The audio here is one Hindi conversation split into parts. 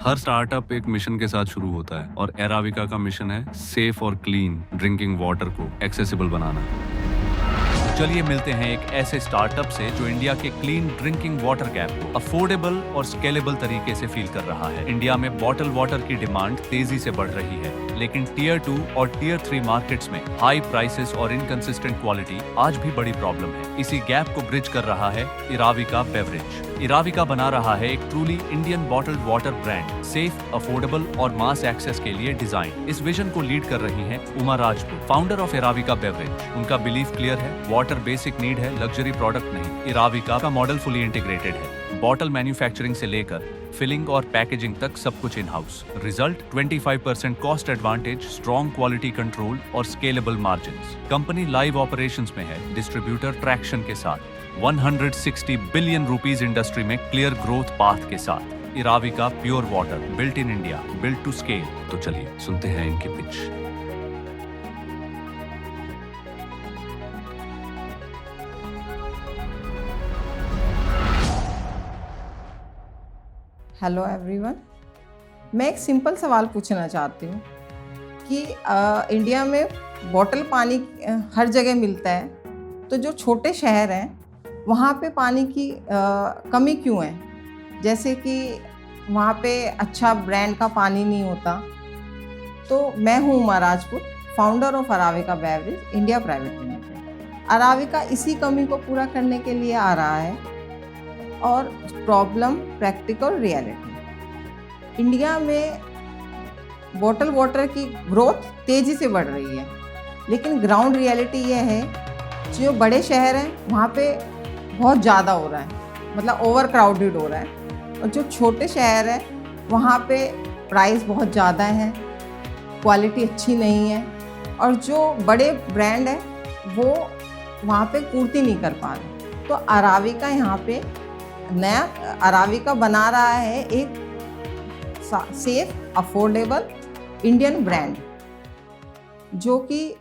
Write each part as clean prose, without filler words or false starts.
हर स्टार्टअप एक मिशन के साथ शुरू होता है और एराविका का मिशन है सेफ और क्लीन ड्रिंकिंग वाटर को एक्सेसिबल बनाना। चलिए मिलते हैं एक ऐसे स्टार्टअप से जो इंडिया के क्लीन ड्रिंकिंग वाटर गैप को अफोर्डेबल और स्केलेबल तरीके से फील कर रहा है। इंडिया में बॉटल वाटर की डिमांड तेजी से बढ़ रही है, लेकिन टीयर 2 और टीयर 3 मार्केट्स में हाई प्राइसेस और इनकंसिस्टेंट क्वालिटी आज भी बड़ी प्रॉब्लम है। इसी गैप को ब्रिज कर रहा है इराविका बेवरेज। इराविका बना रहा है एक truly Indian bottled water brand, safe, affordable और मास एक्सेस के लिए डिजाइन। इस विजन को लीड कर रही हैं Uma Rajput, founder of Iravika beverage. उनका बिलीफ क्लियर है, वाटर बेसिक नीड है, लग्जरी प्रोडक्ट नहीं। इराविका का मॉडल फुली इंटीग्रेटेड है, बॉटल मैन्युफैक्चरिंग से लेकर फिलिंग और पैकेजिंग तक सब कुछ in house. Result 25% cost advantage, strong quality control और scalable margins. Company live operations में है, डिस्ट्रीब्यूटर ट्रैक्शन के साथ, 160 बिलियन रुपीस इंडस्ट्री में क्लियर ग्रोथ पाथ के साथ। Iravika pure water, built in India, built to scale. तो चलिए सुनते हैं इनके पिच। हेलो एवरीवन, मैं एक सिंपल सवाल पूछना चाहती हूँ कि इंडिया में बॉटल पानी हर जगह मिलता है, तो जो छोटे शहर हैं वहाँ पे पानी की कमी क्यों है? जैसे कि वहाँ पे अच्छा ब्रांड का पानी नहीं होता। तो मैं हूँ Uma Rajput, founder of Aravika beverage India private limited. Aravika इसी कमी को पूरा करने के लिए आ रहा है और प्रॉब्लम प्रैक्टिकल रियलिटी। इंडिया में बॉटल वाटर की ग्रोथ तेज़ी से बढ़ रही है, लेकिन ग्राउंड रियलिटी ये है, जो बड़े शहर हैं वहाँ पे बहुत ज़्यादा हो रहा है, मतलब ओवर क्राउडेड हो रहा है। और जो छोटे शहर हैं वहाँ पे प्राइस बहुत ज़्यादा है, क्वालिटी अच्छी नहीं है, और जो बड़े ब्रांड हैं वो वहाँ पे पूर्ति नहीं कर पा रहे। तो अराविका यहाँ पे नया अराविका बना रहा है एक सेफ, अफोर्डेबल इंडियन ब्रांड, जो कि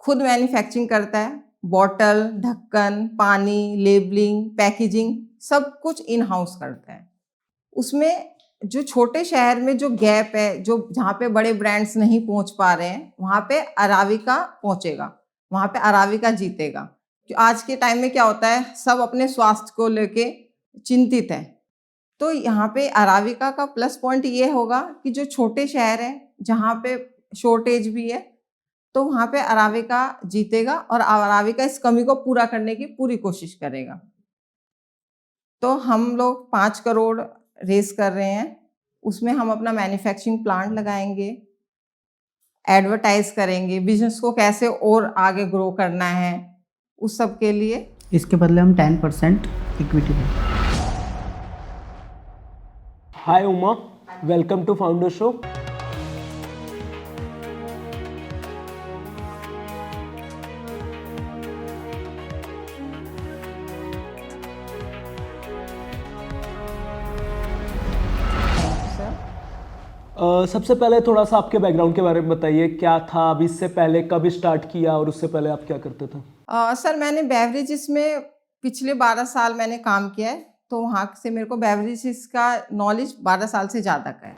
खुद मैन्युफैक्चरिंग करता है। बॉटल, ढक्कन, पानी, लेबलिंग, पैकेजिंग सब कुछ इन हाउस करता है। उसमें जो छोटे शहर में जो गैप है, जो जहाँ पे बड़े ब्रांड्स नहीं पहुँच पा रहे हैं, वहाँ पे अराविका पहुँचेगा, वहाँ पे अराविका जीतेगा। आज के टाइम में क्या होता है, सब अपने स्वास्थ्य को लेके चिंतित है। तो यहाँ पे अराविका का प्लस पॉइंट ये होगा कि जो छोटे शहर हैं जहाँ पे शॉर्टेज भी है, तो वहाँ पे अराविका जीतेगा और अराविका इस कमी को पूरा करने की पूरी कोशिश करेगा। तो हम लोग 5 करोड़ रेस कर रहे हैं, उसमें हम अपना मैन्युफैक्चरिंग प्लांट लगाएंगे, एडवर्टाइज करेंगे, बिजनेस को कैसे और आगे ग्रो करना है, उस सब के लिए इसके बदले हम 10% इक्विटी दें। Hi Uma, welcome to founder show. सबसे पहले थोड़ा सा आपके बैकग्राउंड के बारे में बताइए, क्या था अभी, इससे पहले कब स्टार्ट किया और उससे पहले आप क्या करते थे? सर मैंने बेवरेजेस में पिछले 12 साल मैंने काम किया है, तो वहाँ से मेरे को बेवरेजेस का नॉलेज 12 साल से ज़्यादा का है।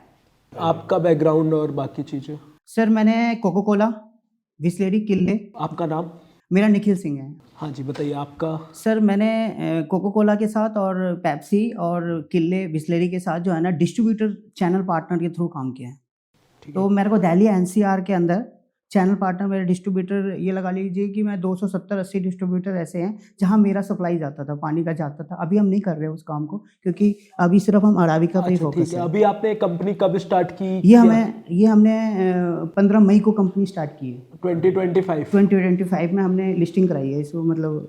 आपका बैकग्राउंड और बाकी चीज़ें? सर मैंने कोको कोला, बिस्लेरी, किल्ले। आपका नाम? मेरा निखिल सिंह है। हाँ जी, बताइए आपका। सर मैंने कोको कोला के साथ और पेप्सी और किल्ले, बिस्लेरी के साथ जो है ना डिस्ट्रीब्यूटर चैनल पार्टनर के थ्रू काम किया है। तो मेरे को दिल्ली एनसीआर के अंदर चैनल पार्टनर, मेरे डिस्ट्रीब्यूटर, ये लगा लीजिए कि मैं 270-80 डिस्ट्रीब्यूटर ऐसे हैं जहां मेरा सप्लाई जाता था, पानी का जाता था। अभी हम नहीं कर रहे उस काम को, क्योंकि अभी सिर्फ हम अराविका पे फोकस है। अभी आपने कंपनी कब स्टार्ट की? ये हमने 15 मई को कंपनी स्टार्ट की है। 2025 में हमने लिस्टिंग कराई है इसको, मतलब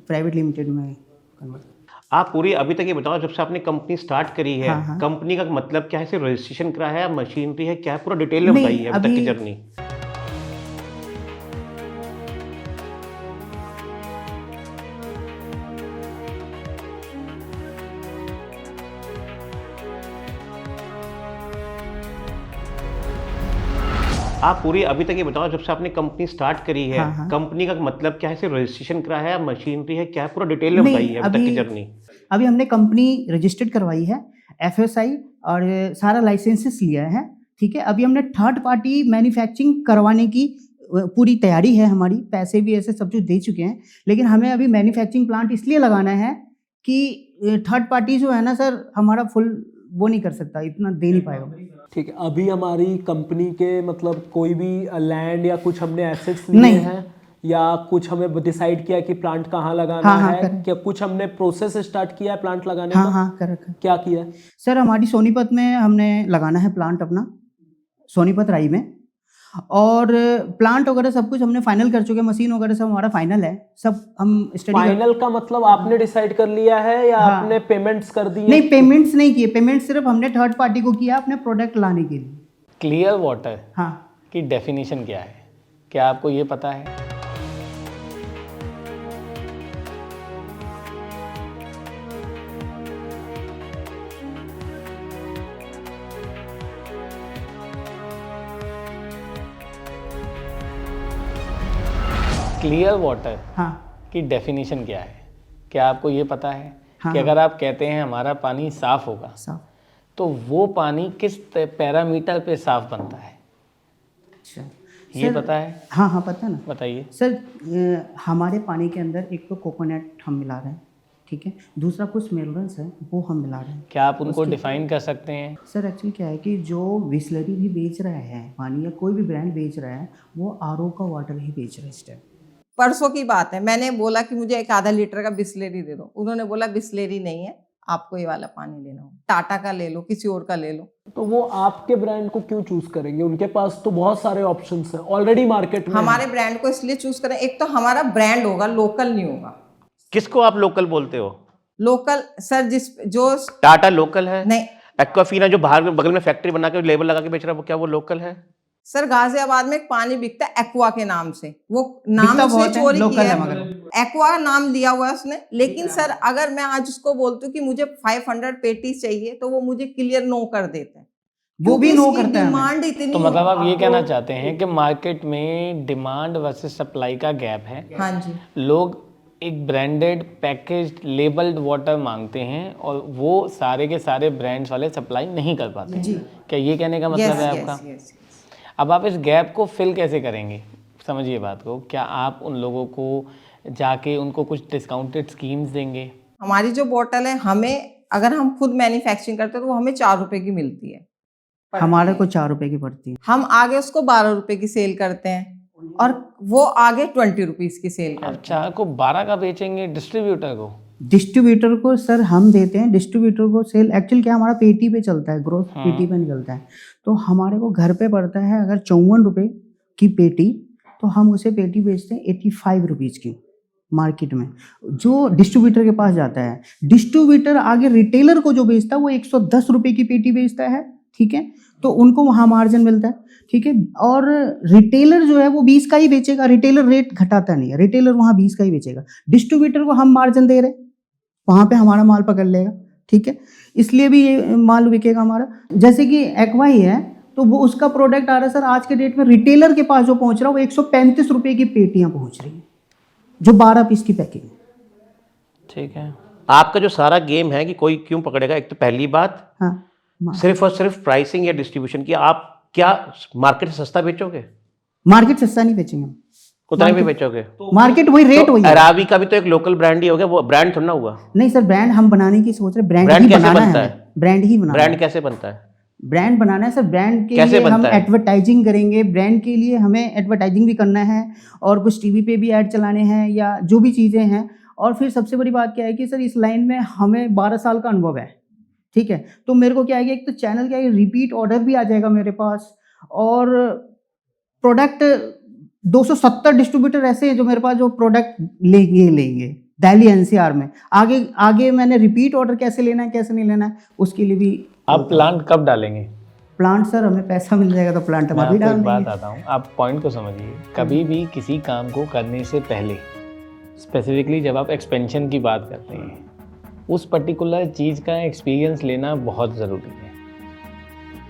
प्राइवेट लिमिटेड में कन्वर्ट। आप पूरी अभी तक ये बताओ, जब से आपने कंपनी स्टार्ट करी है, हाँ। कंपनी का मतलब क्या है, सिर्फ रजिस्ट्रेशन करा है, मशीनरी है, क्या है, पूरा डिटेल में बताइए अभी तक की जर्नी। आप पूरी अभी तक ये बताओ, जब से आपने कंपनी स्टार्ट करी है, हाँ। कंपनी का मतलब क्या है, सिर्फ रजिस्ट्रेशन करा है, मशीनरी है, क्या है, पूरा डिटेल में बताइए अभी तक की जर्नी। अभी हमने कंपनी रजिस्टर्ड करवाई है, FSI और सारा लाइसेंसेस लिया है, ठीक है। अभी हमने थर्ड पार्टी मैन्युफैक्चरिंग करवाने की पूरी तैयारी है हमारी, पैसे भी ऐसे सब कुछ दे चुके हैं, लेकिन हमें अभी मैन्युफैक्चरिंग प्लांट इसलिए लगाना है कि थर्ड पार्टी जो है ना सर, हमारा फुल वो नहीं कर सकता, इतना दे नहीं पाएगा। ठीक है, अभी हमारी कंपनी के मतलब कोई भी लैंड या कुछ हमने एसेट्स लिए नहीं। हैं या कुछ हमें डिसाइड किया कि प्लांट कहाँ लगाना हाँ, है, करेक्ट। क्या कुछ हमने प्रोसेस स्टार्ट किया है प्लांट लगाने हाँ का? हाँ करेक्ट। क्या किया है? सर हमारी सोनीपत में हमने लगाना है प्लांट अपना, सोनीपत राई में, और प्लांट वगैरह सब कुछ हमने फाइनल कर चुके हैं, मशीन वगैरह सब हमारा फाइनल है, सब हम स्टडी फाइनल का मतलब आपने डिसाइड कर लिया है या हाँ। आपने पेमेंट्स कर दी है? नहीं, पेमेंट्स नहीं किए, पेमेंट सिर्फ हमने थर्ड पार्टी को किया अपने प्रोडक्ट लाने के लिए। क्लियर वाटर हाँ की डेफिनेशन क्या है, क्या आपको ये पता है? क्लियर वाटर हाँ की डेफिनेशन क्या है, क्या आपको ये पता है हाँ, कि अगर आप कहते हैं हमारा पानी साफ होगा साफ। तो वो पानी किस पैरामीटर पे साफ बनता है, अच्छा ये सर, पता है? हाँ हाँ पता है ना बताइए। सर। हमारे पानी के अंदर एक तो कोकोनट हम मिला रहे हैं, ठीक है, दूसरा कुछ मिनरल्स है वो हम मिला रहे हैं। क्या आप उनको डिफाइन कर सकते हैं? सर एक्चुअली क्या है कि जो बिसलरी भी बेच रहा है पानी या कोई भी ब्रांड बेच रहा है, वो RO का वाटर ही बेच रहा है इस टाइम। परसों की बात है, मैंने बोला कि मुझे एक आधा लीटर का बिस्लेरी दे दो, उन्होंने बोला बिस्लेरी नहीं है, आपको ये वाला पानी लेना हो, टाटा का ले लो, किसी और का ले लो। तो वो आपके ब्रांड को क्यों चूज करेंगे? उनके पास तो बहुत सारे ऑप्शंस हैं ऑलरेडी मार्केट में। हमारे ब्रांड को इसलिए चूज करें, एक तो हमारा ब्रांड होगा, लोकल नहीं होगा। किसको आप लोकल बोलते हो? लोकल सर, जो टाटा लोकल है? नहीं एक्वाफीना जो बाहर में बगल में फैक्ट्री बना के लेबल लगा के बेच रहा है, वो क्या वो लोकल है? सर, गाजियाबाद में एक पानी बिकता है एक्वा के नाम से, वो नाम बिकता उसने बहुत है, चोरी लोकल किया है है, मगर। एक्वा नाम दिया हुआ है उसने। लेकिन सर अगर मैं आज उसको बोलती हूँ कि मुझे 500 पेटीज चाहिए, तो वो मुझे क्लियर नो कर देते हैं, वो भी नो करता है हमें। डिमांड इतनी तो मतलब है। आप ये कहना चाहते हैं कि मार्केट में डिमांड वर्सेस सप्लाई का गैप है। हाँ जी, लोग एक ब्रांडेड पैकेज्ड लेबल्ड वाटर मांगते हैं और वो सारे के सारे ब्रांड्स वाले सप्लाई नहीं कर पाते। जी। क्या ये कहने का मतलब है आपका? यस। अब आप इस गैप को फिल कैसे करेंगे, समझिए बात को। क्या आप उन लोगों को जाके उनको कुछ डिस्काउंटेड स्कीम्स देंगे? हमारी जो बोतल है, हमें अगर हम खुद मैन्युफैक्चरिंग करते हैं तो वो हमें 4 रुपए की मिलती है, हमारे को 4 रुपए की पड़ती है। हम आगे उसको 12 रुपए की सेल करते हैं और वो आगे 20 रुपीज की सेल करते हैं। आप चाय को 12 का बेचेंगे डिस्ट्रीब्यूटर को? डिस्ट्रीब्यूटर को सर हम देते हैं, डिस्ट्रीब्यूटर को सेल एक्चुअल क्या हमारा पेटी पे चलता है, ग्रोथ पेटी पे निकलता है, तो हमारे को घर पे पड़ता है अगर 54 रुपए की पेटी, तो हम उसे पेटी बेचते हैं 85 रुपीज़ की मार्केट में, जो डिस्ट्रीब्यूटर के पास जाता है। डिस्ट्रीब्यूटर आगे रिटेलर को जो बेचता है वो 110 रुपए की पेटी बेचता है, ठीक है, तो उनको वहाँ मार्जिन मिलता है, ठीक है। और रिटेलर जो है वो 20 का ही बेचेगा, रिटेलर रेट घटाता नहीं है, रिटेलर वहाँ 20 का ही बेचेगा। डिस्ट्रीब्यूटर को हम मार्जिन दे रहे, वहाँ पे हमारा माल पकड़ लेगा, ठीक है, इसलिए भी ये माल बिकेगा हमारा। जैसे कि एक्वा ही है, तो वो उसका प्रोडक्ट आ रहा है सर आज के डेट में रिटेलर के पास जो पहुँच रहा है वो 135 रुपये की पेटियाँ पहुँच रही हैं, जो 12 पीस की पैकिंग है। ठीक है। आपका जो सारा गेम है कि कोई क्यों पकड़ेगा, एक तो पहली बात हाँ, सिर्फ और सिर्फ प्राइसिंग या डिस्ट्रीब्यूशन की। आप क्या मार्केट से सस्ता बेचोगे? मार्केट सस्ता नहीं बेचेंगे हम, उतना भी बेचोगे? मार्केट वही रेट वही है। अरावी का भी तो एक लोकल ब्रांड ही हो गया, वो ब्रांड थोड़ा ना हुआ। नहीं सर, ब्रांड हम बनाने की सोच रहे, ब्रांड ब्रांड ही कैसे बनाना बनता है, है? ब्रांड ही बनाना ब्रांड है। कैसे बनता है? ब्रांड बनाना है सर, ब्रांड के कैसे लिए हम बनता है? एडवर्टाइजिंग करेंगे, ब्रांड के लिए हमें एडवर्टाइजिंग भी करना है और कुछ टीवी पे भी ऐड चलाने हैं या जो भी चीज़ें हैं। और फिर सबसे बड़ी बात क्या है कि सर इस लाइन में हमें 12 साल का अनुभव है, ठीक है, तो मेरे को क्या है कि एक तो चैनल क्या है, रिपीट ऑर्डर भी आ जाएगा मेरे पास, और प्रोडक्ट 270 डिस्ट्रीब्यूटर ऐसे हैं जो मेरे पास जो प्रोडक्ट लेंगे दिल्ली NCR में। आगे मैंने रिपीट ऑर्डर कैसे लेना है कैसे नहीं लेना है उसके लिए भी। आप प्लांट कब डालेंगे? प्लांट सर हमें पैसा मिल जाएगा तो प्लांट हम मैं अभी आपको डाल एक बात देंगे। आता हूँ, आप पॉइंट को समझिए। कभी भी किसी काम को करने से पहले, स्पेसिफिकली जब आप एक्सपेंशन की बात करते हैं, उस पर्टिकुलर चीज़ का एक्सपीरियंस लेना बहुत ज़रूरी है,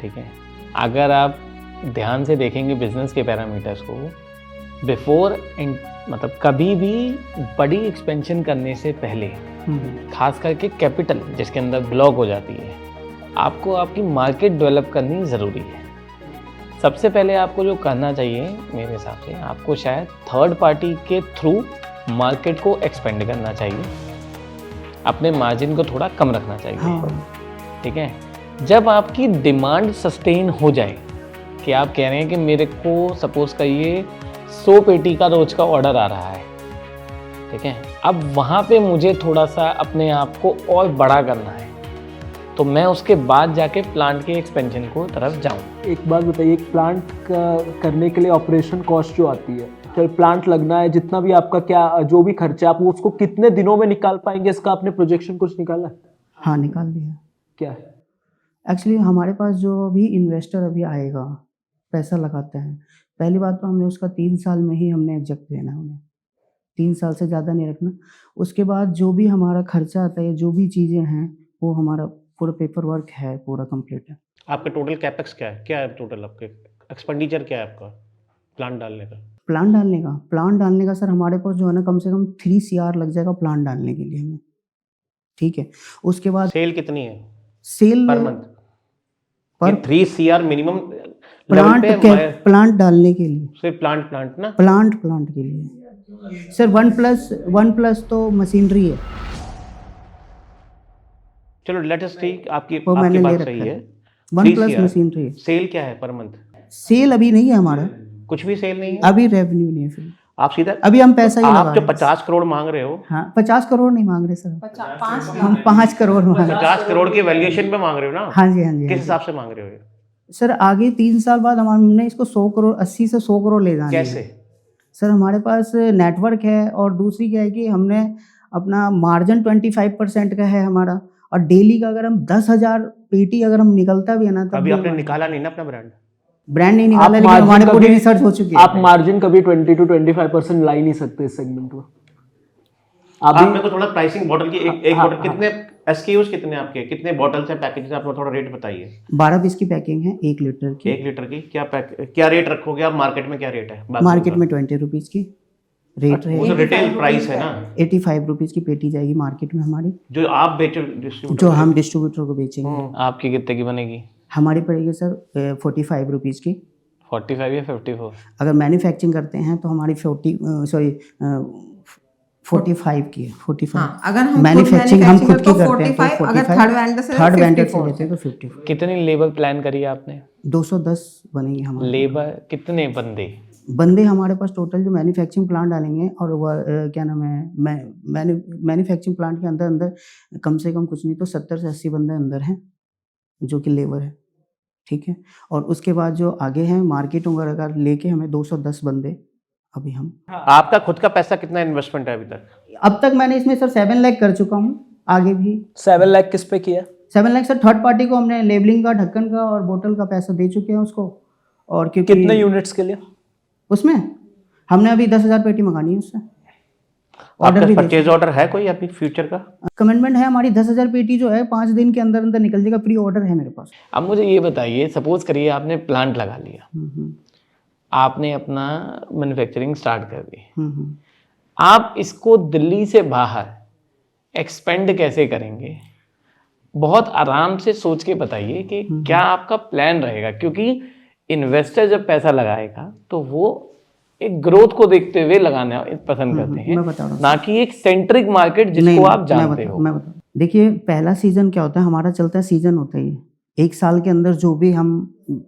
ठीक है। अगर आप ध्यान से देखेंगे बिजनेस के पैरामीटर्स को, बिफोर मतलब कभी भी बड़ी एक्सपेंशन करने से पहले, खास करके कैपिटल जिसके अंदर ब्लॉक हो जाती है, आपको आपकी मार्केट डेवलप करनी ज़रूरी है। सबसे पहले आपको जो करना चाहिए मेरे हिसाब से, आपको शायद थर्ड पार्टी के थ्रू मार्केट को एक्सपेंड करना चाहिए, अपने मार्जिन को थोड़ा कम रखना चाहिए। हाँ। ठीक है, जब आपकी डिमांड सस्टेन हो जाए कि आप कह रहे हैं कि मेरे को सपोज करिए 100 पेटी का रोज का ऑर्डर आ रहा है, ठीक है, अब वहाँ पे मुझे थोड़ा सा अपने आप को और बड़ा करना है, तो मैं उसके बाद जाके प्लांट के एक्सपेंशन को तरफ जाऊँ। एक बात बताइए, एक प्लांट का करने के लिए ऑपरेशन कॉस्ट जो आती है, फिर प्लांट लगना है, जितना भी आपका क्या जो भी खर्चा, आप उसको कितने दिनों में निकाल पाएंगे, इसका आपने प्रोजेक्शन कुछ निकाला है? हाँ, निकाल दिया। क्या है? एक्चुअली हमारे पास जो भी इन्वेस्टर अभी आएगा, पैसा लगाता है, पहली बात तो हमने उसका 3 साल में ही हमने एग्जेक्ट देना है उन्हें, 3 साल से ज़्यादा नहीं रखना। उसके बाद जो भी हमारा खर्चा आता है, जो भी चीज़ें हैं, वो हमारा पूरा पेपर वर्क है, पूरा कंप्लीट है। आपका टोटल कैपेक्स क्या है? क्या है टोटल आपके एक्सपेंडिचर क्या है आपका प्लांट डालने का? प्लांट डालने का सर हमारे पास जो है ना, कम से कम 3 CR लग जाएगा प्लांट डालने के लिए हमें। ठीक है, उसके बाद सेल कितनी है सेल पर मंथ? पर 3 CR मिनिमम प्लांट डालने के लिए, सिर्फ प्लांट ना? प्लांट के लिए सर 1+ तो मशीनरी है। चलो लेट अस टेक आपकी वो मैंने बात ले सही रखा है। है। 1+ मशीनरी है। सेल क्या है पर मंथ? सेल अभी नहीं है हमारा, कुछ भी सेल नहीं है अभी रेवेन्यू नहीं है फिर, आप सीधा अभी हम पैसा ही लगा आप जो रहे हैं। 50 करोड़ मांग रहे हो, हाँ, 50 करोड़ नहीं मांग रहे सर, 5 हम 5 करोड़ मांग रहे हैं। 50 करोड़ की वैल्यूएशन पे मांग रहे हो ना? हाँ जी, हाँ जी, किस हाँ जी। हिसाब से मांग रहे हो ये? सर आगे 3 साल बाद हमने इसको 100 करोड़ 80 से 100 करोड़ ले जाना है। कैसे? सर हमारे पास नेटवर्क है, और दूसरी क्या है कि हमने अपना मार्जिन 25% का है हमारा, और डेली का अगर हम 10,000 पेटी अगर हम निकलता भी है ना, तब अभी भी आपने निकाला नहीं ना अपना ब्रांड नहीं निकाला, आप लेकिन margin हमारी पूरी कभी- रिसर्च हो चुकी है। आप मार्जिन कभी 20 to 25% ला ही नहीं सकते इस सेगमेंट में। आप अभी मेरे को थोड़ा प्राइसिंग बॉटल की एक हाँ, बॉटल कितने SKUs कितने आपके, कितने बॉटल्स हैं, पैकेजेस, आप थोड़ा रेट बताइए। 12 पीस की पैकिंग है 1 लीटर की। 1 लीटर की क्या रेट रखोगे आप? मार्केट में क्या रेट है? मार्केट में 20 रुपीज़ की रेट वो है। तो रिटेल प्राइस है ना, 85 रुपीज़ की पेटी जाएगी मार्केट में हमारी, जो आप बेचो distributor जो को। हम डिस्ट्रीब्यूटर को बेचेंगे। आपकी कितने की बनेगी? हमारी पड़ेगी सर 45 रुपीज़ की। 45 या 54? अगर मैन्युफैक्चरिंग करते हैं तो हमारी 45 की है, 45। हाँ, अगर हम मैन्युफैक्चरिंग हम खुद की तो करते हैं 45, तो अगर 45, थर्ड वेंडर से थर्ड वेंडर से 54 लेते हैं तो 54। कितनी लेबर प्लान करी है आपने? 210 बनेंगे हमारे। लेबर कितने बंदे हमारे पास टोटल जो मैन्युफैक्चरिंग प्लांट डालेंगे, और वो क्या नाम है, मैन्युफैक्चरिंग प्लांट के अंदर कम से कम कुछ नहीं तो 70 से 80 बंदे अंदर हैं जो कि लेबर है। ठीक है, और उसके बाद जो आगे हैं मार्केट वगैरह का लेके हमें 210 बंदे अभी हम। आपका खुद का पैसा कितना इन्वेस्टमेंट है अभी तक? अब तक मैंने इसमें सर 7 लाख कर चुका हूँ, आगे भी 7 लाख किस पे किया? 7 लाख सर थर्ड पार्टी को हमने लेबलिंग का, ढक्कन का और बोतल का पैसा दे चुके हैं उसको। और क्योंकि कितने यूनिट्स के लिए? उसमें हमने अभी 10,000 पेटी मंगानी है उससे। ऑर्डर भी परचेज ऑर्डर है कोई अभी फ्यूचर का? कमिटमेंट है हमारी 10,000 पेटी जो है 5 दिन के अंदर अंदर निकल जाएगा, प्री ऑर्डर है मेरे पास। अब मुझे ये बताइए, सपोज करिए आपने प्लांट लगा लिया, आपने अपना मैन्युफैक्चरिंग स्टार्ट कर दी, आप इसको दिल्ली से बाहर एक्सपेंड कैसे करेंगे? बहुत आराम से सोच के बताइए कि क्या आपका प्लान रहेगा, क्योंकि इन्वेस्टर जब पैसा लगाएगा तो वो एक ग्रोथ को देखते हुए लगाना पसंद करते हैं, मैं बता रहा हूँ ना कि एक सेंट्रिक मार्केट नहीं, जिसको आप जानते हो। मैं बता देखिए, पहला सीजन क्या होता है हमारा, चलता है सीजन होता है ये 1 साल के अंदर, जो भी हम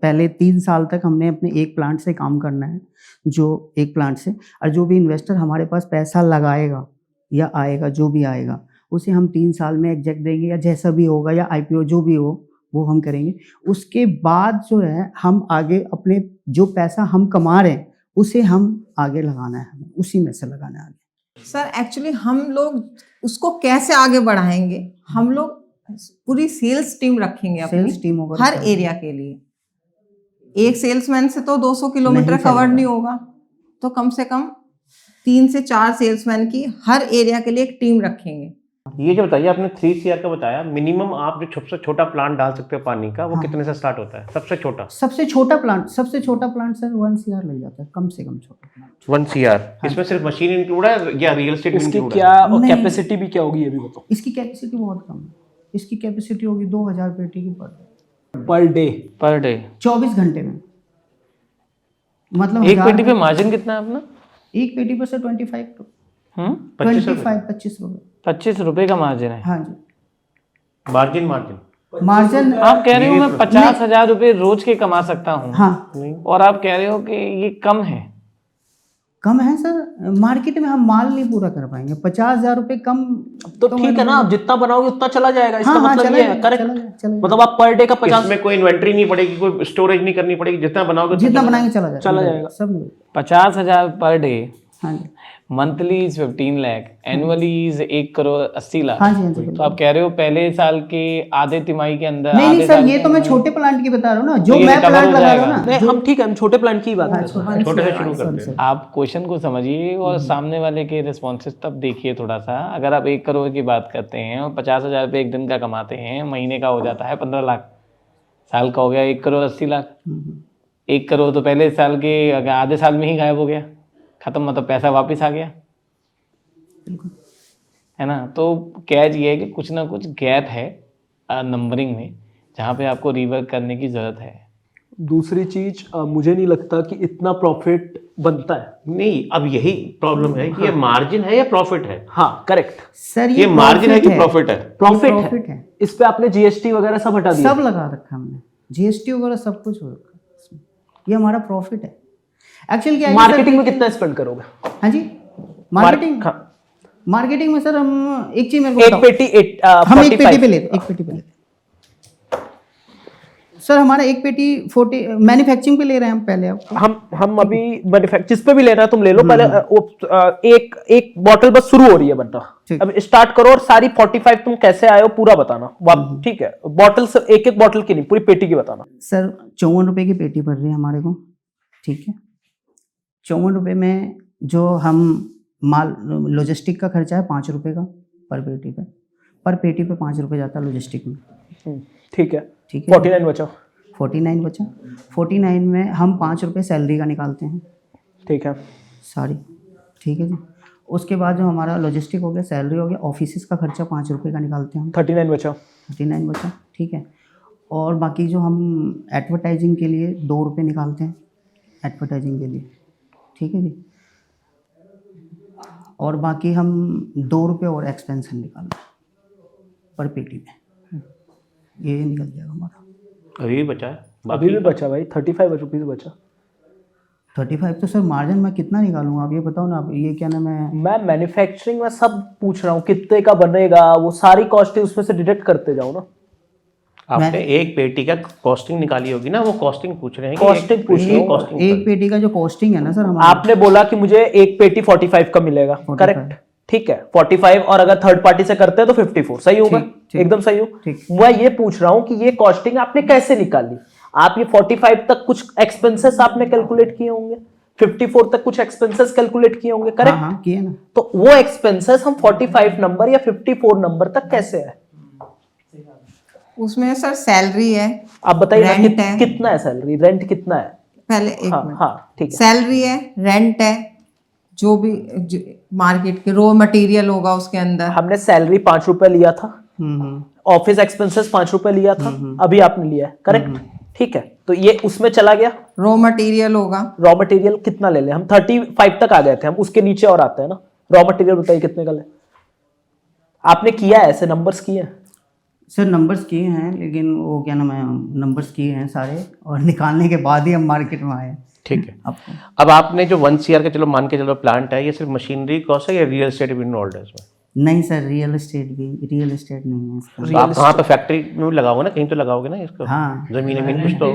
पहले 3 साल तक हमने अपने एक प्लांट से काम करना है, जो एक प्लांट से, और जो भी इन्वेस्टर हमारे पास पैसा लगाएगा या आएगा, जो भी आएगा उसे हम 3 साल में एग्जैक्ट देंगे, या जैसा भी होगा, या IPO जो भी हो वो हम करेंगे। उसके बाद जो है हम आगे अपने जो पैसा हम कमा रहे हैं उसे हम आगे लगाना है, हमें उसी में से लगाना है आगे। सर एक्चुअली हम लोग उसको कैसे आगे बढ़ाएंगे, हम लोग पूरी सेल्स टीम रखेंगे अपनी, सेल्स टीम होगा हर एरिया के लिए। एक सेल्समैन से तो 200 किलोमीटर नहीं कवर चलेगा। नहीं होगा, तो कम से कम 3 से 4 सेल्समैन की हर एरिया के लिए एक टीम रखेंगे। ये जो बताइए आपने 3 CR का बताया, मिनिमम आप जो सबसे छोटा प्लांट डाल सकते हो पानी का, वो हाँ। कितने से स्टार्ट होता है? सबसे छोटा सबसे छोटा प्लांट सर 1 CR लग जाता है, कम से कम छोटा प्लांट। 1 CR। इसमें सिर्फ मशीन इंक्लूड है या रियल एस्टेट इसकी इंक्लूड है? क्या नहीं। कैपेसिटी भी क्या होगी ये भी बताओ। इसकी कैपेसिटी बहुत कम है, इसकी कैपेसिटी होगी 2000 पेटी की पर डे? पर डे 24 घंटे में। मतलब एक 1000 पेटी पे मार्जिन कितना है अपना? एक पेटी पर सर 25 25 रुपये 25 रुपए का मार्जिन है। हाँ जी। मार्जिन मार्जिन आप कह रहे हो मैं 50,000 रुपए रोज के कमा सकता हूँ, हाँ और आप कह रहे हो कि ये कम है। कम है सर, मार्केट में हम माल नहीं पूरा कर पाएंगे। 50,000 रुपये कम तो ठीक है ना, आप जितना बनाओगे उतना चला जाएगा, इसका हाँ, हाँ, मतलब चला ये है। जाएगा, करेक्ट, चला जाएगा। मतलब आप पर डे का 50 इसमें कोई इन्वेंट्री नहीं पड़ेगी, कोई स्टोरेज नहीं करनी पड़ेगी, जितना बनाओगे जितना बनाएंगे चला जाएगा सब मिल। 50,000 पर डे, हाँ जी, monthly is 15 lakh, annually is 1,80,00,000। हाँ जी, हाँ जी। तो आप कह रहे हो पहले साल के आधे तिमाही के अंदर नहीं आधे नहीं सर, साल ये के तो मैं अंदर- छोटे प्लांट की बता रहा हूँ ना, जो तो ये मैं recover प्लांट हो लगा रहा हूँ जाएगा। ना। नहीं, हम ठीक है, हम छोटे प्लान की बात कर रहे हैं। छोटे से शुरू करते हैं। आप क्वेश्चन को समझिए और सामने वाले के रिस्पॉन्सेस तब देखिए थोड़ा सा। अगर आप 1 करोड़ की बात करते हैं और 50,000 रुपये एक दिन का कमाते हैं, महीने का हो जाता है 15 लाख, साल का हो गया 1,80,00,000। 1 करोड़ तो पहले साल के आधे साल में ही गायब हो गया, खत्म, मतलब पैसा वापस आ गया, है ना। तो कैच ये है कि कुछ ना कुछ गैप है नंबरिंग में, जहाँ पे आपको रिवर्क करने की ज़रूरत है। दूसरी चीज, मुझे नहीं लगता कि इतना प्रॉफिट बनता है। नहीं, अब यही प्रॉब्लम है कि ये मार्जिन है या प्रॉफिट है। हाँ करेक्ट, सर ये मार्जिन है कि प्रॉफिट है? प्रॉफिट है। इस पे आपने जीएसटी वगैरह सब हटा दिया? सब लगा रखा हमने, जीएसटी वगैरह सब कुछ हो रखा है इसमें। ये हमारा प्रॉफिट है। एक्चुअली क्या है मार्केटिंग में कितना स्पेंड करोगे? हाँ जी, मार्केटिंग में सर हम एक चीज मेरे को एक बताओ। पेटी हम एक पेटी पे लेते सर, हमारा एक पेटी 40 मैन्युफैक्चरिंग पे ले रहे हैं हम पहले। आपको हम अभी जिस पे भी ले रहा है तुम ले लो पहले। एक बॉटल बस शुरू हो रही है बनना, अब स्टार्ट करो और सारी 45 तुम कैसे आए हो पूरा बताना। ठीक है, बॉटल से एक एक बॉटल की नहीं, पूरी पेटी की बताना। सर 54 रुपए की पेटी पड़ रही है हमारे को, ठीक है। 54 रुपए में जो हम माल लॉजिस्टिक का खर्चा है 5 रुपए का पर पेटी पे 5 रुपए जाता है लॉजिस्टिक में, ठीक है। ठीक है, 49 बचा। 49 में हम 5 रुपए सैलरी का निकालते हैं, ठीक है, सारी, ठीक है जी। उसके बाद जो हमारा लॉजिस्टिक हो गया, सैलरी हो गया, ऑफिस का खर्चा 5 रुपए का निकालते हैं हम, 39 बचा। 39 बचा, ठीक है। और बाकी जो हम एडवर्टाइजिंग के लिए 2 रुपये निकालते हैं एडवर्टाइजिंग के लिए, ठीक है जी। और बाकी हम 2 रुपये और एक्सपेंस निकालते हैं पर पेटी में, ये निकल जाएगा हमारा। अभी भी बचा है? अभी भी बचा भाई, 35 रुपीज़ बचा। 35 तो सर मार्जिन मैं कितना निकालूंगा आप ये बताओ ना। आप ये क्या नाम है, मैं मैन्युफैक्चरिंग में सब पूछ रहा हूँ कितने का बनेगा, वो सारी कॉस्ट उसमें से डिडक्ट करते जाओ ना। आपने एक पेटी का कॉस्टिंग निकाली होगी ना, वो कॉस्टिंग पूछ रहे हैं। कॉस्टिंग पूछ रहे हो? एक पेटी का जो कॉस्टिंग है ना सर हमारा, आपने बोला कि मुझे एक पेटी 45 का मिलेगा, करेक्ट, ठीक है। 45 और अगर थर्ड पार्टी से करते हैं तो 54, सही होगा? एकदम सही हो। मैं ये पूछ रहा हूँ कि ये कॉस्टिंग आपने कैसे निकाली? आप ये 45 तक कुछ एक्सपेंसेस आपने कैलकुलेट किए होंगे, 54 तक कुछ एक्सपेंसेस कैलकुलेट किए होंगे, करेक्ट? हाँ, किए ना। तो वो एक्सपेंसेस हम 45 नंबर या 54 नंबर तक कैसे है? उसमें सर सैलरी है, आप बताइए ना, रेंट है। कितना है सैलरी, रेंट कितना है? पहले एक हाँ मिनट। हाँ ठीक है। सैलरी है, रेंट है, जो भी मार्केट के रॉ मटेरियल होगा उसके अंदर। हमने सैलरी 5 रुपए लिया था, ऑफिस एक्सपेंसेस 5 रुपए लिया था, अभी आपने लिया है, करेक्ट, ठीक है। तो ये उसमें चला गया, रॉ मटेरियल होगा। रॉ मटेरियल कितना ले लें हम? 35 तक आ गए थे हम, उसके नीचे और आते हैं ना। रॉ मटेरियल बताइए कितने का ले? आपने किया है ऐसे नंबर्स किए हैं? सर नंबर्स किए हैं, लेकिन वो क्या नाम है, नंबर्स किए हैं सारे और निकालने के बाद ही हम मार्केट में आए। ठीक है। अब आपने जो 1 CR का, चलो मान के चलो प्लांट है, ये सिर्फ मशीनरी कॉस्ट है या रियल एस्टेट भी इन्वॉल्व है इसमें? नहीं सर, रियल एस्टेट नहीं है इसका। तो आप कहाँ पे फैक्ट्री में लगाओगे ना, कहीं तो लगाओगे ना इसको? हाँ, जमीन कुछ तो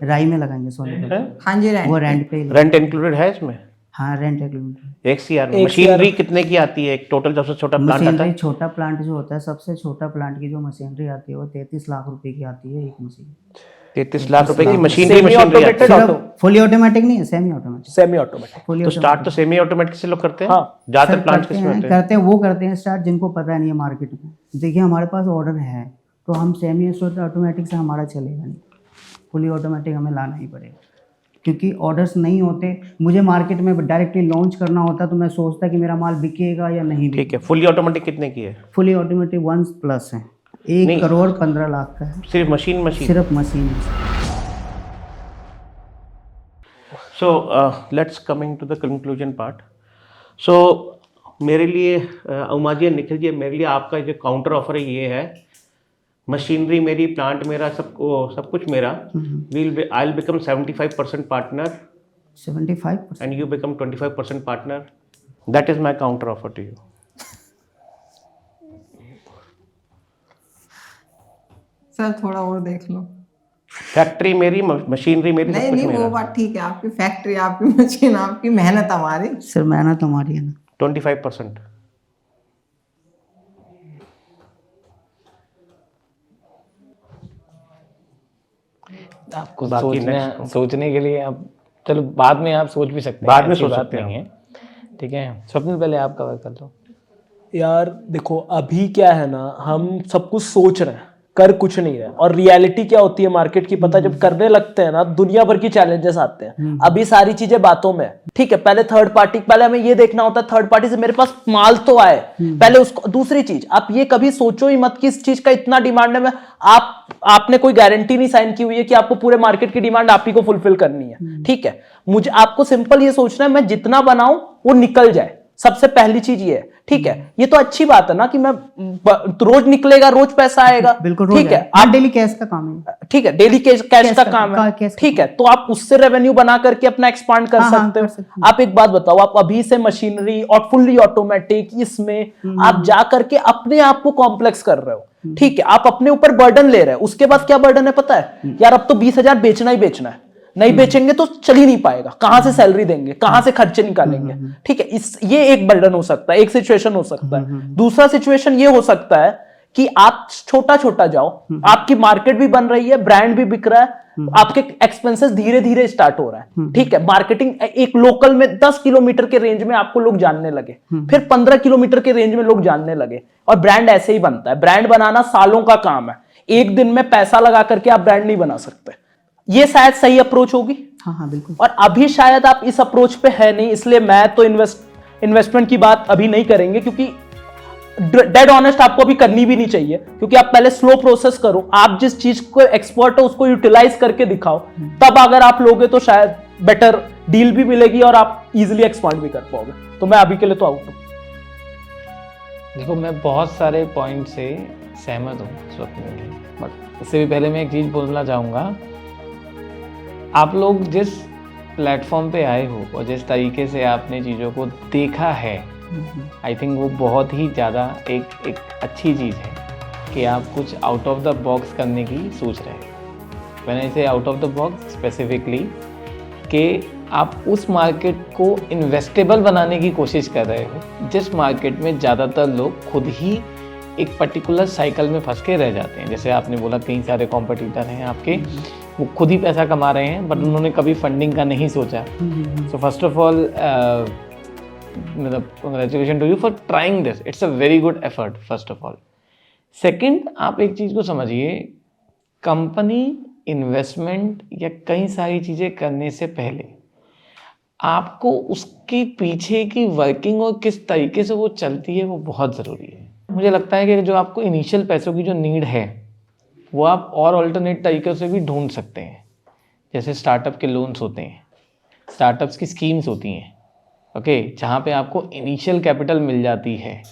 राई में लगाएंगे सोने, हाँ जी, रेंट। वो रेंट पे। रेंट इंक्लूडेड है इसमें? हाँ, रेंट एग्रीमेंट। 1 CR में मशीनरी कितने की आती है? एक टोटल सबसे छोटा प्लांट आता मशीनरी है? छोटा प्लांट जो होता है, सबसे छोटा प्लांट की जो मशीनरी आती है वो 33 लाख रुपए की आती है एक मशीन। 33 लाख रुपए की मशीनरी सेमी आती है। ऑटोमेटेड, फुली ऑटोमेटिक नहीं है, सेमी ऑटोमेटिक। Semi automatic. तो स्टार्ट तो सेमी ऑटोमेटिक से लोग करते हैं। हाँ, ज्यादातर प्लांट किसमें होते हैं? करते हैं वो करते हैं स्टार्ट जिनको पता नहीं है मार्केट में। देखिए हमारे पास ऑर्डर है तो हम सेमी ऑटोमेटिक से हमारा चलेगा नहीं, फुली ऑटोमेटिक हमें लाना ही पड़ेगा, क्योंकि ऑर्डर्स नहीं होते। मुझे मार्केट में डायरेक्टली लॉन्च करना होता तो मैं सोचता कि मेरा माल बिकेगा या नहीं। ठीक है। फुली ऑटोमेटिक कितने की है? फुली ऑटोमेटिक 1+ है। 1 नहीं। करोड़ 15 लाख का है, सिर्फ मशीन सिर्फ machine. So let's coming to the conclusion part. So मेरे लिए उमा जी, निखिल जी, मेरे लिए आपका जो काउंटर ऑफर है ये है, मशीनरी मेरी, प्लांट मेरा, सब कुछ मेरा, I will become 75% partner 75%। and you become 25% partner. That is my counter offer to you. Sir थोड़ा और देख लो। फैक्ट्री मेरी, मशीनरी मेरी, सब नहीं कुछ नहीं, वो मेरा। बात ठीक है, आपकी फैक्ट्री, आपकी मशीन, आपकी मेहनत हमारी। सर मेहनत हमारी है ना। 25%। आपको बाकी next। सोचने के लिए आप, चलो बाद में आप सोच भी सकते हैं, बाद में ऐसी सोच बात सकते हैं नहीं है, ठीक है। स्वप्निल पहले आप कवर कर लो। यार देखो, अभी क्या है ना, हम सब कुछ सोच रहे हैं, कर कुछ नहीं रहे, और रियलिटी क्या होती है मार्केट की पता जब करने लगते हैं ना, दुनिया भर की चैलेंजेस आते हैं। अभी सारी चीजें बातों में है, ठीक है। पहले थर्ड पार्टी, पहले हमें ये देखना होता है थर्ड पार्टी से मेरे पास माल तो आए, पहले उसको। दूसरी चीज, आप ये कभी सोचो ही मत कि इस चीज का इतना डिमांड है, आपने कोई गारंटी नहीं साइन की हुई है कि आपको पूरे मार्केट की डिमांड आप ही को फुलफिल करनी है, ठीक है। मुझे आपको सिंपल ये सोचना है, मैं जितना बनाऊं वो निकल जाए, सबसे पहली चीज ये है, ठीक है। ये तो अच्छी बात है ना कि मैं रोज निकलेगा, रोज पैसा आएगा, बिल्कुल, ठीक है। आप डेली कैश का काम है, ठीक है, डेली कैश का काम है, ठीक है। तो आप उससे रेवेन्यू बना करके अपना एक्सपांड कर सकते हो। आप एक बात बताओ, आप अभी से मशीनरी और फुल्ली ऑटोमेटिक इसमें आप जा करके अपने आप को कॉम्प्लेक्स कर रहे हो, ठीक है। आप अपने ऊपर बर्डन ले रहे हो। उसके बाद क्या बर्डन है पता है यार, अब तो 20,000 बेचना ही बेचना है, नहीं बेचेंगे तो चल ही नहीं पाएगा, कहां से सैलरी देंगे, कहां से खर्चे निकालेंगे, ठीक है। ये एक बर्डन हो सकता है, एक सिचुएशन हो सकता है। दूसरा सिचुएशन ये हो सकता है कि आप छोटा छोटा जाओ, आपकी मार्केट भी बन रही है, ब्रांड भी बिक रहा है, आपके एक्सपेंसेस धीरे धीरे स्टार्ट हो रहा है, ठीक है। मार्केटिंग एक लोकल में 10 किलोमीटर के रेंज में आपको लोग जानने लगे, फिर 15 किलोमीटर के रेंज में लोग जानने लगे, और ब्रांड ऐसे ही बनता है। ब्रांड बनाना सालों का काम है, एक दिन में पैसा लगा करके आप ब्रांड नहीं बना सकते। ये शायद सही अप्रोच होगी। हाँ बिल्कुल। और अभी शायद आप इस अप्रोच पे है नहीं, इसलिए मैं तो इन्वेस्टमेंट की बात अभी नहीं करेंगे, क्योंकि डेड ऑनेस्ट आपको अभी करनी भी नहीं चाहिए, क्योंकि आप पहले स्लो प्रोसेस करो, आप जिस चीज को एक्सपर्ट हो उसको यूटिलाइज करके दिखाओ, तब अगर आप लोगे तो शायद बेटर डील भी मिलेगी और आप इजिली एक्सपांड भी कर पाओगे। तो मैं अभी के लिए तो आउट हूं। देखो, मैं बहुत सारे पॉइंट से सहमत हूँ स्वप्निल, बट उससे भी पहले मैं एक चीज बोलना चाहूंगा। आप लोग जिस प्लेटफॉर्म पे आए हो और जिस तरीके से आपने चीज़ों को देखा है, आई थिंक वो बहुत ही ज़्यादा एक अच्छी चीज़ है कि आप कुछ आउट ऑफ द बॉक्स करने की सोच रहे हैं। मैंने इसे out of the box specifically कि आप उस मार्केट को इन्वेस्टेबल बनाने की कोशिश कर रहे हो जिस मार्केट में ज़्यादातर लोग खुद ही एक पर्टिकुलर साइकिल में फंस के रह जाते हैं। जैसे आपने बोला कई सारे कॉम्पिटिटर हैं आपके, वो खुद ही पैसा कमा रहे हैं बट उन्होंने कभी फंडिंग का नहीं सोचा। सो फर्स्ट ऑफ ऑल मतलब congratulation to you for trying this, it's a very good effort first of all. Second, आप एक चीज़ को समझिए, कंपनी इन्वेस्टमेंट या कई सारी चीज़ें करने से पहले आपको उसके पीछे की वर्किंग और किस तरीके से वो चलती है वो बहुत ज़रूरी है। मुझे लगता है कि जो आपको इनिशियल पैसों की जो नीड है वो आप और अल्टरनेट तरीक़ों से भी ढूंढ सकते हैं। जैसे स्टार्टअप के लोन्स होते हैं, स्टार्टअप्स की स्कीम्स होती हैं, ओके, जहाँ पे आपको इनिशियल कैपिटल मिल जाती है।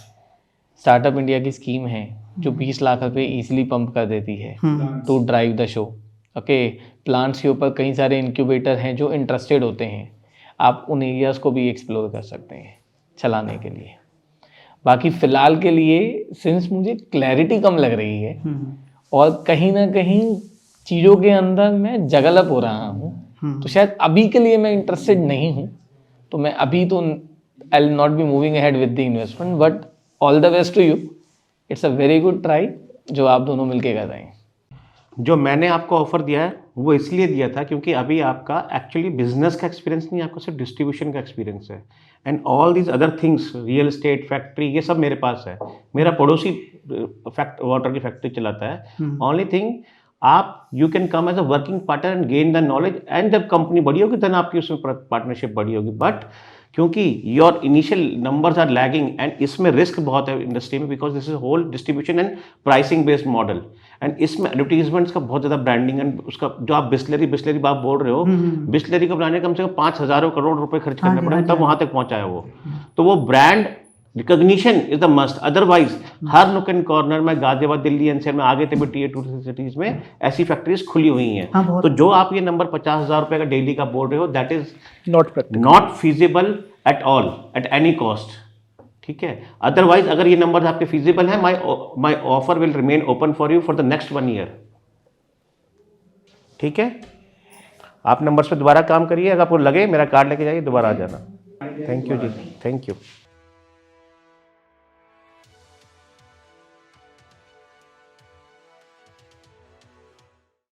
स्टार्टअप इंडिया की स्कीम है जो 20 लाख रुपए ईजिली पंप कर देती है to drive the show. Okay, plants के ऊपर कई सारे इंक्यूबेटर हैं जो इंटरेस्टेड होते हैं, आप उन एरियाज़ को भी एक्सप्लोर कर सकते हैं चलाने के लिए। बाकी फ़िलहाल के लिए सिंस मुझे क्लैरिटी कम लग रही है और कहीं ना कहीं चीज़ों के अंदर मैं जगलप हो रहा हूँ, तो शायद अभी के लिए मैं इंटरेस्टेड नहीं हूँ। तो मैं अभी तो I will not be moving ahead with the investment, but all the best to you. It's a very good try जो आप दोनों मिलके कर रहे हैं। जो मैंने आपको ऑफर दिया है वो इसलिए दिया था क्योंकि अभी आपका एक्चुअली बिजनेस का एक्सपीरियंस नहीं, आपको सिर्फ डिस्ट्रीब्यूशन का एक्सपीरियंस है। And all these other things, real estate, factory, ये सब मेरे पास है। मेरा पड़ोसी वाटर की फैक्ट्री चलाता है। ओनली थिंग, आप you can come as a working partner and gain the knowledge, and जब कंपनी बड़ी होगी देन आपकी उसमें पार्टनरशिप बड़ी होगी। बट क्योंकि your initial numbers are lagging and इसमें रिस्क बहुत है इंडस्ट्री में, because this is whole distribution and pricing based model, and इसमें एडवर्टीजमेंट्स का बहुत ज़्यादा ब्रांडिंग एंड उसका जो आप बिस्लरी आप बोल रहे हो, बिस्लरी को बनाने कम से कम 5,000 करोड़ रुपए खर्च करने पड़े तब वहां तक पहुंचा है वो। तो वो brand recognition is the must, otherwise हर नुक एंड कॉर्नर में गाजियाबाद, दिल्ली एनसीआर में आगे तक भी टीयर 2 सिटीज में ऐसी फैक्ट्रीज खुली हुई हैं। तो जो आप ये नंबर 50,000 रुपए का डेली का बोल रहे हो, that is not feasible at all at any cost, ठीक है। अदरवाइज अगर ये नंबर आपके फीजिबल है, my offer will remain open for you for the next 1 year, ठीक है। आप नंबर्स पे दोबारा काम करिए, अगर आपको लगे मेरा कार्ड लेके जाइए, दोबारा आ जाना। Thank you ji, thank you.